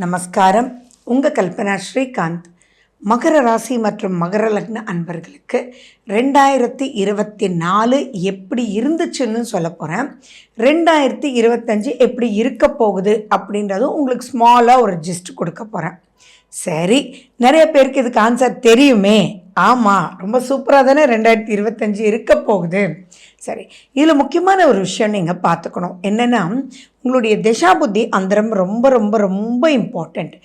நமஸ்காரம். உங்கள் கல்பனா ஸ்ரீகாந்த். மகர ராசி மற்றும் மகர லக்ன அன்பர்களுக்கு 2024 எப்படி இருந்துச்சுன்னு சொல்ல போகிறேன். 2025 எப்படி இருக்க போகுது அப்படின்றதும் உங்களுக்கு ஸ்மாலாக ஒரு ஜிஸ்ட் கொடுக்க போகிறேன். சரி, நிறைய பேருக்கு இதுக்கு ஆன்சர் தெரியுமே. ஆமாம், ரொம்ப சூப்பராக தானே 2025 இருக்க போகுது. சரி, இதில் முக்கியமான ஒரு விஷயம் நீங்கள் பார்த்துக்கணும். என்னென்னா, உங்களுடைய திசா புத்தி அந்தரம் ரொம்ப ரொம்ப ரொம்ப இம்பார்ட்டண்ட்.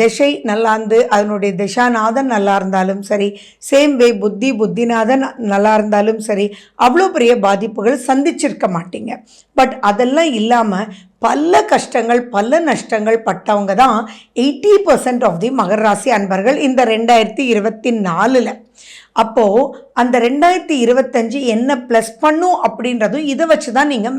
திசை நல்லா இருந்து அதனுடைய திசாநாதன் நல்லா இருந்தாலும் சரி, சேம் வே புத்திநாதன் நல்லா இருந்தாலும் சரி, அவ்வளோ பெரிய பாதிப்புகள் சந்திச்சிருக்க மாட்டீங்க. பட் அதெல்லாம் இல்லாமல் பல கஷ்டங்கள் பல நஷ்டங்கள் பட்டவங்க தான் 80% ஆஃப் தி மகர ராசி அன்பர்கள் இந்த 2024. அப்போது அந்த 2025 என்ன ப்ளஸ் பண்ணும் அப்படின்றதும் இதை வச்சு தான் நீங்கள்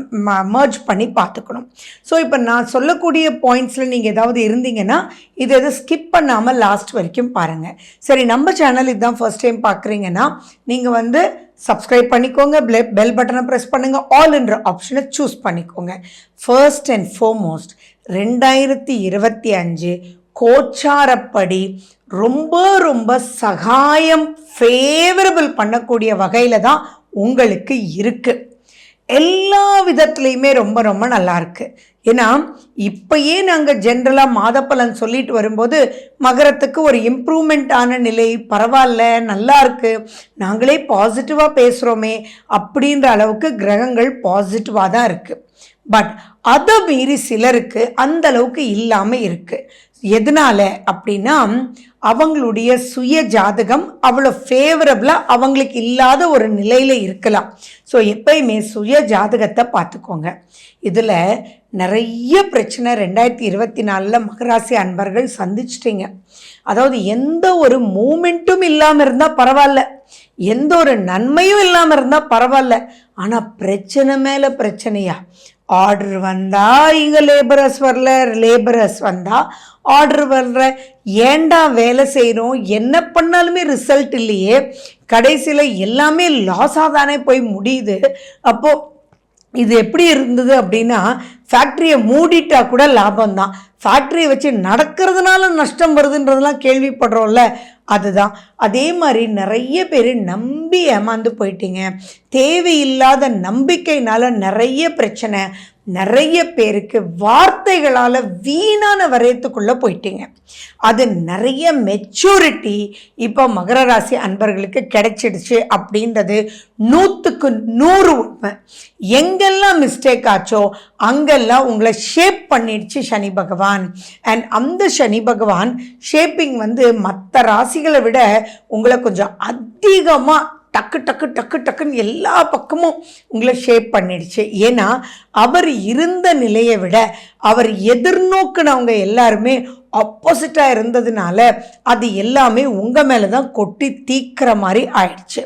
மர்ஜ் பண்ணி பார்த்துக்கணும். ஸோ இப்போ நான் சொல்லக்கூடிய பாயிண்ட்ஸில் நீங்கள் ஏதாவது இருந்தீங்கன்னா இதை எதை ஸ்கிப் பண்ணாமல் லாஸ்ட் வரைக்கும் பாருங்கள். சரி, நம்ம சேனல் இதுதான் ஃபர்ஸ்ட் டைம் பார்க்குறீங்கன்னா நீங்கள் சப்ஸ்கிரைப் பண்ணிக்கோங்க, பெல் பட்டனை ப்ரெஸ் பண்ணுங்கள், ஆல் என்ற ஆப்ஷனை சூஸ் பண்ணிக்கோங்க. ஃபர்ஸ்ட் அண்ட் ஃபோர்மோஸ்ட் 2025 கோச்சாரப்படி ரொம்ப ரொம்ப சகாயம் ஃபேவரபிள் பண்ணக்கூடிய வகையில் தான் உங்களுக்கு இருக்குது. எல்லா விதத்துலேயுமே ரொம்ப ரொம்ப நல்லா இருக்குது. ஏன்னா இப்போயே நாங்கள் ஜென்ரலாக மாதப்பலன் சொல்லிட்டு வரும்போது மகரத்துக்கு ஒரு இம்ப்ரூவ்மெண்ட் ஆன நிலை, பரவாயில்ல, நல்லா இருக்குது, நாங்களே பாசிட்டிவாக பேசுகிறோமே அப்படின்ற அளவுக்கு கிரகங்கள் பாசிட்டிவாக தான் இருக்குது. பட் அதை மீறி சிலருக்கு அந்த அளவுக்கு இல்லாமல் இருக்குது. எதனால அப்படின்னா, அவங்களுடைய சுய ஜாதகம் அவ்வளோ ஃபேவரபிளாக அவங்களுக்கு இல்லாத ஒரு நிலையில் இருக்கலாம். ஸோ எப்பயுமே சுய ஜாதகத்தை பார்த்துக்கோங்க. இதில் நிறைய பிரச்சனை 2024 மகராசி அன்பர்கள் சந்திச்சிட்டிங்க. அதாவது எந்த ஒரு மூமெண்ட்டும் இல்லாமல் இருந்தால் பரவாயில்ல, எந்த ஒரு நன்மையும் இல்லாமல் இருந்தால் பரவாயில்ல, ஆனால் பிரச்சனை மேலே பிரச்சனையா? ஆர்டர் வந்தால் இங்கே லேபரர்ஸ் வரல, லேபரர்ஸ் வந்தால் ஆர்டர் வரல, ஏண்டா வேலை செய்கிறோம், என்ன பண்ணாலுமே ரிசல்ட் இல்லையே, கடைசியில் எல்லாமே லாஸாக தானே போய் முடியுது. அப்போது இது எப்படி இருந்தது அப்படின்னா, ஃபேக்ட்ரியை மூடிட்டா கூட லாபம்தான், ஃபேக்ட்ரியை வச்சு நடக்கிறதுனால நஷ்டம் வருதுன்றதெல்லாம் கேள்விப்படுறோம்ல, அதுதான். அதே மாதிரி நிறைய பேர் நம்பி ஏமாந்து போயிட்டீங்க. தேவையில்லாத நம்பிக்கையினால் நிறைய பிரச்சனை, நிறைய பேருக்கு வார்த்தைகளால் வீணான வரையத்துக்குள்ளே போயிட்டீங்க. அது நிறைய மெச்சூரிட்டி இப்போ மகர ராசி அன்பர்களுக்கு கிடைச்சிடுச்சு அப்படின்றது 100க்கு 100 உண்மை. எங்கெல்லாம் மிஸ்டேக் ஆச்சோ அங்கெல்லாம் உங்களை ஷேப் பண்ணிடுச்சு சனி பகவான். அண்ட் அந்த சனி பகவான் ஷேப்பிங் மற்ற ராசிகளை விட உங்களை கொஞ்சம் அதிகமாக டக்கு டக்கு டக்கு டக்குன்னு எல்லா பக்கமும் உங்களை ஷேப் பண்ணிடுச்சு. ஏன்னா அவர் இருந்த நிலையை விட அவர் எதிர்நோக்குனவங்க எல்லாருமே ஆப்போசிட்டாக இருந்ததுனால அது எல்லாமே உங்கள் மேலே தான் கொட்டி தீக்கிற மாதிரி ஆயிடுச்சு.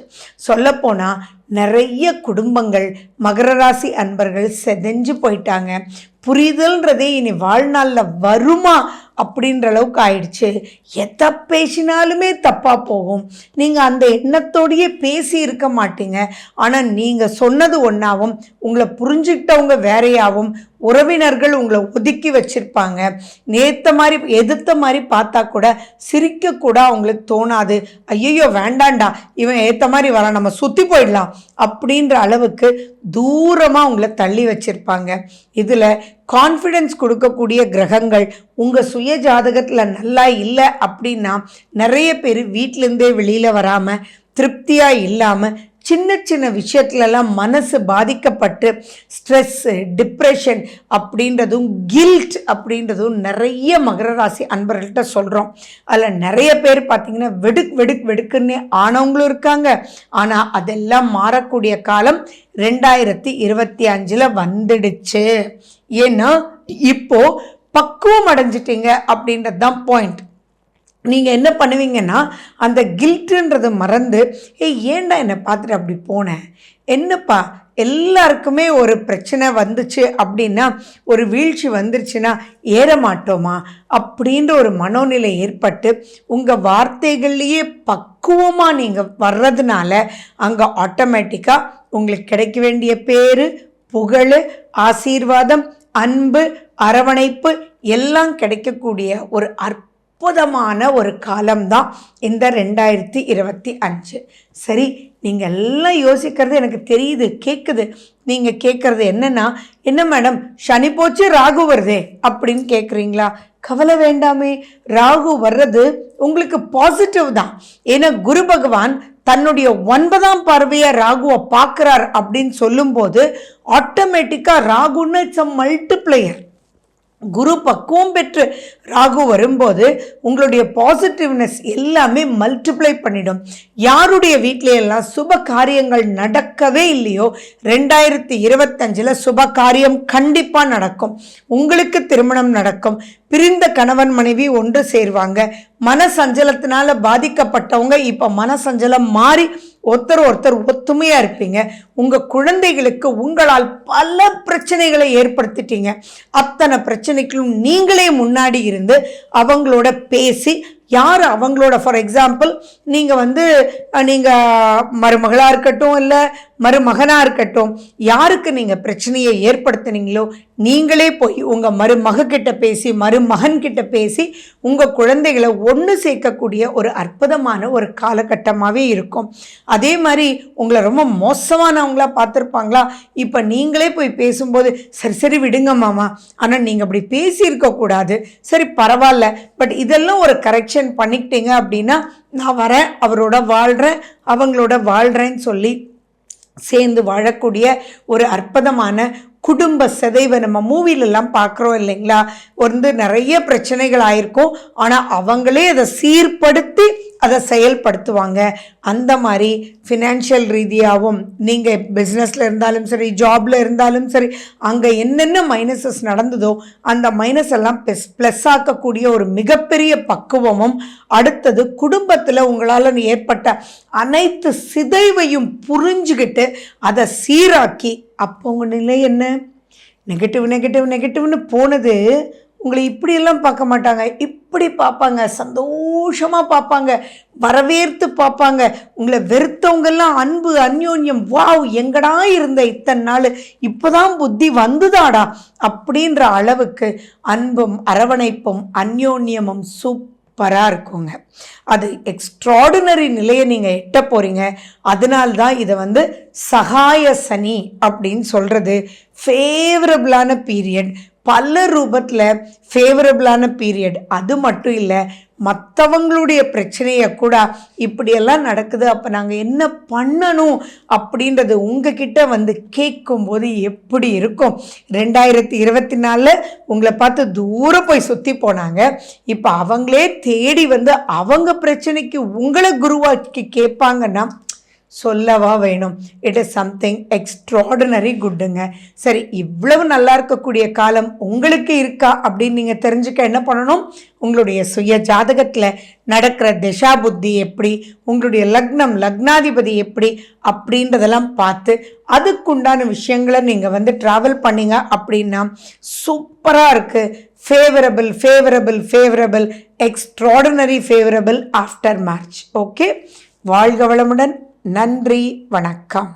சொல்லப்போனால் நிறைய குடும்பங்கள் மகர ராசி அன்பர்கள் செதஞ்சு போயிட்டாங்க. புரிதல்ன்றதே இனி வாழ்நாளில் வருமா அப்படின்ற அளவுக்கு ஆயிடுச்சு. எதை பேசினாலுமே தப்பாக போகும். நீங்கள் அந்த எண்ணத்தோடையே பேசி இருக்க மாட்டீங்க, ஆனால் நீங்கள் சொன்னது ஒன்றாவும் உங்களை புரிஞ்சுக்கிட்டவங்க வேறையாகவும் உறவினர்கள் உங்களை ஒதுக்கி வச்சுருப்பாங்க. எதிர்த்த மாதிரி பார்த்தா கூட சிரிக்கக்கூட அவங்களுக்கு தோணாது. ஐயோ வேண்டாண்டா, இவன் ஏற்ற மாதிரி வர, நம்ம சுற்றி போயிடலாம் அப்படின்ற அளவுக்கு தூரமாக உங்களை தள்ளி வச்சுருப்பாங்க. இதில் கான்ஃபிடென்ஸ் கொடுக்கக்கூடிய கிரகங்கள் உங்கள் சுய ஜாதகத்தில் நல்லா இல்லை அப்படின்னா நிறைய பேர் வீட்டிலேருந்தே வெளியில் வராமல், திருப்தியாக இல்லாமல், சின்ன சின்ன விஷயத்துலலாம் மனசு பாதிக்கப்பட்டு ஸ்ட்ரெஸ்ஸு, டிப்ரெஷன் அப்படின்றதும் கில்ட் அப்படின்றதும் நிறைய மகர ராசி அன்பர்கள்ட்ட சொல்கிறோம். அதில் நிறைய பேர் பார்த்திங்கன்னா வெடுக்குன்னு ஆனவங்களும் இருக்காங்க. ஆனால் அதெல்லாம் மாறக்கூடிய காலம் 2025 வந்துடுச்சு. ஏன்னா இப்போது பக்குவம் அடைஞ்சிட்டிங்க அப்படின்றது தான் பாயிண்ட். நீங்கள் என்ன பண்ணுவீங்கன்னா, அந்த கில்ட்டுன்றதை மறந்து, ஏன்டா என்னை பார்த்துட்டு அப்படி போனேன், என்னப்பா எல்லாருக்குமே ஒரு பிரச்சனை வந்துச்சு அப்படின்னா, ஒரு வீழ்ச்சி வந்துருச்சுன்னா ஏற மாட்டோமா அப்படின்ற ஒரு மனோநிலை ஏற்பட்டு உங்கள் வார்த்தைகள்லேயே பக்குவமாக நீங்கள் வர்றதுனால அங்கே ஆட்டோமேட்டிக்காக உங்களுக்கு கிடைக்க வேண்டிய பேர், புகழ், ஆசீர்வாதம், அன்பு, அரவணைப்பு எல்லாம் கிடைக்கக்கூடிய ஒரு அற்புதமான ஒரு காலம்தான் இந்த 2025. சரி, நீங்கள் எல்லாம் யோசிக்கிறது எனக்கு தெரியுது, கேட்குது. நீங்கள் கேட்குறது என்னன்னா, என்ன மேடம் சனி போச்சு ராகு வருதே அப்படின்னு கேட்குறீங்களா? கவலை வேண்டாமே, ராகு வர்றது உங்களுக்கு பாசிட்டிவ் தான். ஏன்னா குரு பகவான் தன்னுடைய 9ஆம் பார்வையை ராகுவை பார்க்குறார் அப்படின்னு சொல்லும்போது ஆட்டோமேட்டிக்காக ராகுன்னு இட்ஸ் அ மல்டிப்ளையர். குரு பக்குவம் பெற்று ராகு வரும்போது உங்களுடைய பாசிட்டிவ்னஸ் எல்லாமே மல்டிப்ளை பண்ணிடும். யாருடைய வீட்டிலையெல்லாம் சுப காரியங்கள் நடக்கவே இல்லையோ 2025 சுப காரியம் கண்டிப்பாக நடக்கும். உங்களுக்கு திருமணம் நடக்கும். பிரிந்த கணவன் மனைவி ஒன்று சேர்வாங்க. மனசஞ்சலத்தினால பாதிக்கப்பட்டவங்க இப்போ மனசஞ்சலம் மாறி ஒருத்தர் ஒத்துமையாக இருப்பீங்க. உங்கள் குழந்தைகளுக்கு உங்களால் பல பிரச்சனைகளை ஏற்படுத்திட்டீங்க. அத்தனை பிரச்சனைகளும் நீங்களே முன்னாடி இருந்து அவங்களோட பேசி, யார் அவங்களோட, ஃபார் எக்ஸாம்பிள் நீங்கள் மருமகளாக இருக்கட்டும் இல்லை மருமகனாக இருக்கட்டும், யாருக்கு நீங்கள் பிரச்சனையை ஏற்படுத்தினீங்களோ நீங்களே போய் உங்கள் மருமகிட்ட பேசி மருமகன்கிட்ட பேசி உங்கள் குழந்தைகளை ஒன்று சேர்க்கக்கூடிய ஒரு அற்புதமான ஒரு காலகட்டமாகவே இருக்கும். அதே மாதிரி உங்களை ரொம்ப மோசமானவங்களா பார்த்துருப்பாங்களா, இப்போ நீங்களே போய் பேசும்போது சரி விடுங்க மாமா, ஆனால் நீங்கள் அப்படி பேசியிருக்கக்கூடாது, சரி பரவாயில்ல, பட் இதெல்லாம் ஒரு கரெக்ஷன் பண்ணிக்கிட்டீங்க அப்படின்னா நான் வரேன், அவரோட வாழ்கிறேன், அவங்களோட வாழ்கிறேன்னு சொல்லி சேர்ந்து வாழக்கூடிய ஒரு அற்புதமான குடும்ப சிதைவை நம்ம மூவிலெல்லாம் பார்க்குறோம் இல்லைங்களா? நிறைய பிரச்சனைகள் ஆயிருக்கும், ஆனால் அவங்களே அதை சீர்படுத்தி அதை செயல்படுத்துவாங்க. அந்த மாதிரி ஃபினான்ஷியல் ரீதியாகவும் நீங்கள் பிஸ்னஸில் இருந்தாலும் சரி, ஜாபில் இருந்தாலும் சரி, அங்கே என்னென்ன மைனஸஸ் நடந்ததோ அந்த மைனஸ் எல்லாம் ப்ளஸ் ஆக்கக்கூடிய ஒரு மிகப்பெரிய பக்குவமும், அடுத்தது குடும்பத்தில் உங்களால் ஏற்பட்ட அனைத்து சிதைவையும் புரிஞ்சுக்கிட்டு அதை சீராக்கி, அப்போ உங்கள் நிலை என்ன? நெகட்டிவ்னு போனது உங்களை இப்படியெல்லாம் பார்க்க மாட்டாங்க, இப்படி பார்ப்பாங்க, சந்தோஷமாக பார்ப்பாங்க, வரவேற்று பார்ப்பாங்க. உங்களை வெறுத்தவங்கெல்லாம் அன்பு அந்யோன்யம், வாவ் எங்கடா இருந்த இத்தனை நாள், இப்போதான் புத்தி வந்துதாடா அப்படின்ற அளவுக்கு அன்பும் அரவணைப்பும் அந்யோன்யமும் சூப்பராக இருக்குங்க. அது எக்ஸ்ட்ராடினரி நிலையை நீங்கள் எட்ட போகிறீங்க. அதனால்தான் இதை சகாய சனி அப்படின்னு சொல்கிறது. ஃபேவரபிளான பீரியட், பல ரூபத்தில் ஃபேவரபிளான பீரியட். அது மட்டும் இல்லை, மற்றவங்களுடைய பிரச்சனையை கூட இப்படியெல்லாம் நடக்குது, அப்போ நாங்கள் என்ன பண்ணணும் அப்படின்றது உங்ககிட்ட கேட்கும்போது எப்படி இருக்கும்? 2024 உங்களை பார்த்து தூரம் போய் சுற்றி போனாங்க, இப்போ அவங்களே தேடி அவங்க பிரச்சனைக்கு உங்களை குருவாக்கி கேட்பாங்கன்னா சொல்லவா வேணும்? இட் இஸ் சம்திங் எக்ஸ்ட்ராடினரி குட்டுங்க. சரி, இவ்வளவு நல்லா இருக்கக்கூடிய காலம் உங்களுக்கு இருக்கா அப்படின்னு நீங்கள் தெரிஞ்சுக்க என்ன பண்ணணும்? உங்களுடைய சுய ஜாதகத்தில் நடக்கிற திசா புத்தி எப்படி, உங்களுடைய லக்னம் லக்னாதிபதி எப்படி அப்படின்றதெல்லாம் பார்த்து அதுக்குண்டான விஷயங்களை நீங்கள் ட்ராவல் பண்ணிங்க அப்படின்னா சூப்பராக இருக்குது. Favourable extraordinary favourable after March. Okay, வாழ்க வளமுடன். நன்றி, வணக்கம்.